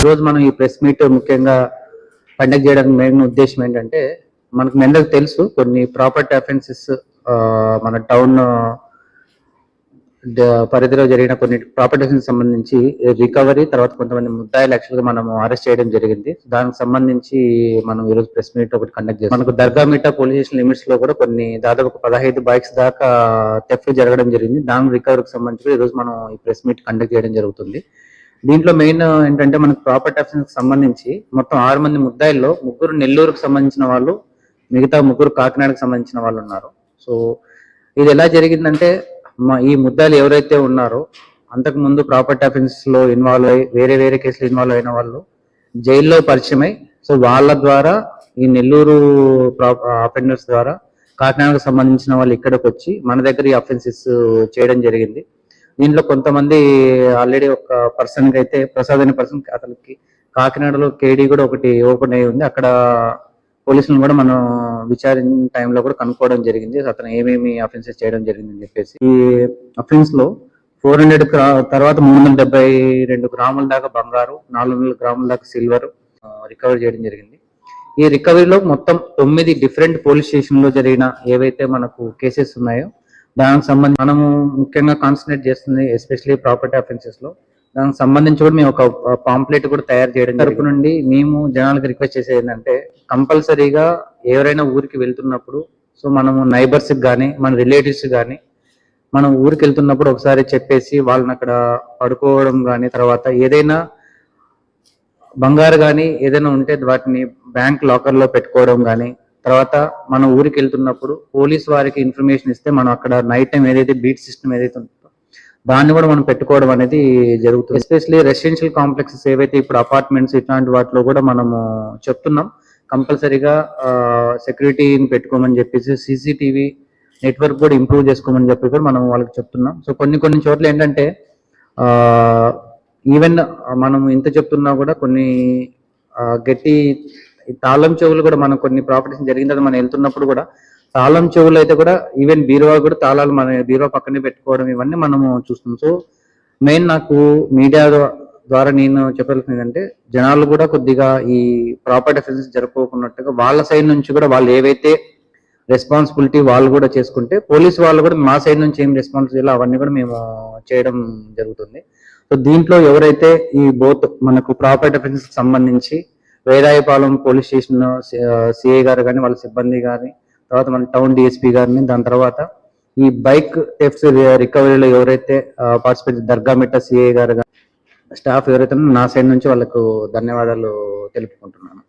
ఈరోజు మనం ఈ ప్రెస్ మీట్ ముఖ్యంగా కండక్ట్ చేయడానికి మెయిన్ ఉద్దేశం ఏంటంటే, మనకు మెందకు తెలుసు కొన్ని ప్రాపర్టీ అఫెన్సెస్ మన టౌన్ పరిధిలో జరిగిన కొన్ని ప్రాపర్టీస్ సంబంధించి రికవరీ, తర్వాత కొంతమంది ముద్దాయిలు యాక్చువల్గా మనం అరెస్ట్ చేయడం జరిగింది. దానికి సంబంధించి మనం ఈరోజు ప్రెస్ మీట్ ఒకటి కండక్ట్ చేస్తాం. మనకు దర్గామిట్టా పోలీస్ స్టేషన్ లిమిట్స్ లో కూడా కొన్ని దాదాపు 15 బైక్స్ దాకా థెఫ్ట్ జరగడం జరిగింది. దాని రికవరీకి సంబంధించి ఈరోజు మనం ఈ ప్రెస్ మీట్ కండక్ట్ చేయడం జరుగుతుంది. దీంట్లో మెయిన్ ఏంటంటే, మనకు ప్రాపర్టీ అఫెన్స్ సంబంధించి మొత్తం 6 మంది ముద్దాయిల్లో 3 నెల్లూరుకు సంబంధించిన వాళ్ళు, మిగతా 3 కాకినాడకు సంబంధించిన వాళ్ళు ఉన్నారు. సో ఇది ఎలా జరిగిందంటే, ఈ ముద్దాయిలు ఎవరైతే ఉన్నారో అంతకు ముందు ప్రాపర్టీ అఫెన్స్ లో ఇన్వాల్వ్ అయ్యి వేరే వేరే కేసులు ఇన్వాల్వ్ అయిన వాళ్ళు జైల్లో పరిచయమై, సో వాళ్ళ ద్వారా ఈ నెల్లూరు అఫెండర్స్ ద్వారా కాకినాడకు సంబంధించిన వాళ్ళు ఇక్కడికి వచ్చి మన దగ్గర ఈ అఫెన్సెస్ చేయడం జరిగింది. దీంట్లో కొంతమంది ఆల్రెడీ ఒక పర్సన్ కి అయితే ప్రసాద్ అనే పర్సన్, అతనికి కాకినాడలో కేడీ కూడా ఒకటి ఓపెన్ అయ్యి ఉంది. అక్కడ పోలీసులను కూడా మనం విచారించిన టైంలో కూడా కనుక్కోవడం జరిగింది అతను ఏమేమి అఫెన్సెస్ చేయడం జరిగిందని చెప్పేసి. ఈ అఫెన్స్ లో 400 తర్వాత 372 గ్రాముల దాకా బంగారు, 400 గ్రాముల దాకా సిల్వర్ రికవర్ చేయడం జరిగింది. ఈ రికవరీలో మొత్తం 9 డిఫరెంట్ పోలీస్ స్టేషన్ లో జరిగిన ఏవైతే మనకు కేసెస్ ఉన్నాయో దానికి సంబంధించి మనము ముఖ్యంగా కాన్సన్ట్రేట్ చేస్తుంది ఎస్పెషల్లీ ప్రాపర్టీ అఫెన్సెస్ లో. దానికి సంబంధించి కూడా మేము ఒక పాంప్లెట్ కూడా తయారు చేయడం తరపు నుండి మేము జనాలకు రిక్వెస్ట్ చేసేది ఏంటంటే, కంపల్సరీగా ఎవరైనా ఊరికి వెళ్తున్నప్పుడు, సో మనము నైబర్స్ కానీ మన రిలేటివ్స్ కానీ మనం ఊరికి వెళ్తున్నప్పుడు ఒకసారి చెప్పేసి వాళ్ళని అక్కడ పడుకోవడం కానీ, తర్వాత ఏదైనా బంగారు కానీ ఏదైనా ఉంటే వాటిని బ్యాంక్ లాకర్ లో పెట్టుకోవడం కానీ, తర్వాత మనం ఊరికి వెళ్తున్నప్పుడు పోలీస్ వారికి ఇన్ఫర్మేషన్ ఇస్తే మనం అక్కడ నైట్ టైం ఏదైతే బీట్ సిస్టమ్ ఏదైతే ఉంటుందో దాన్ని కూడా మనం పెట్టుకోవడం అనేది జరుగుతుంది. ఎస్పెషల్లీ రెసిడెన్షియల్ కాంప్లెక్సెస్ ఏవైతే ఇప్పుడు అపార్ట్మెంట్స్ ఇట్లాంటి వాటిలో కూడా మనము చెప్తున్నాం, కంపల్సరీగా సెక్యూరిటీని పెట్టుకోమని చెప్పేసి, సీసీటీవీ నెట్వర్క్ కూడా ఇంప్రూవ్ చేసుకోమని చెప్పి కూడా మనం వాళ్ళకి చెప్తున్నాం. సో కొన్ని చోట్ల ఏంటంటే, ఈవెన్ మనం ఇంత చెప్తున్నా కూడా కొన్ని గట్టి తాళం చెవులు కూడా మనం కొన్ని ప్రాపర్టీస్ జరిగిన తర్వాత మనం వెళ్తున్నప్పుడు కూడా తాళం చెవులు అయితే కూడా ఈవెన్ బీరువా కూడా తాళాలు మన బీరువా పక్కనే పెట్టుకోవడం ఇవన్నీ మనము చూస్తున్నాం. సో మెయిన్ నాకు మీడియా ద్వారా నేను చెప్పాల్సింది ఏంటంటే, జనాలు కూడా కొద్దిగా ఈ ప్రాపర్టీ అఫెన్సెస్ జరుపుకోకున్నట్టుగా వాళ్ళ సైడ్ నుంచి కూడా వాళ్ళు ఏవైతే రెస్పాన్సిబిలిటీ వాళ్ళు కూడా చేసుకుంటే, పోలీసు వాళ్ళు కూడా మా సైడ్ నుంచి ఏం రెస్పాన్సిబిలిటీ అవన్నీ కూడా మేము చేయడం జరుగుతుంది. సో దీంట్లో ఎవరైతే ఈ బోత్ మనకు ప్రాపర్టీ అఫెన్సెస్ సంబంధించి వేదాయపాలెం పోలీస్ స్టేషన్ సిఐ గారు కానీ వాళ్ళ సిబ్బంది కానీ, తర్వాత మన టౌన్ డిఎస్పీ గారిని, దాని తర్వాత ఈ బైక్ థెఫ్ట్స్ రికవరీలో ఎవరైతే పార్టిసిపేట్ దర్గామిట్టా సిఐ గారు స్టాఫ్ ఎవరైతే నా సైడ్ నుంచి వాళ్ళకు ధన్యవాదాలు తెలుపుకుంటున్నాను.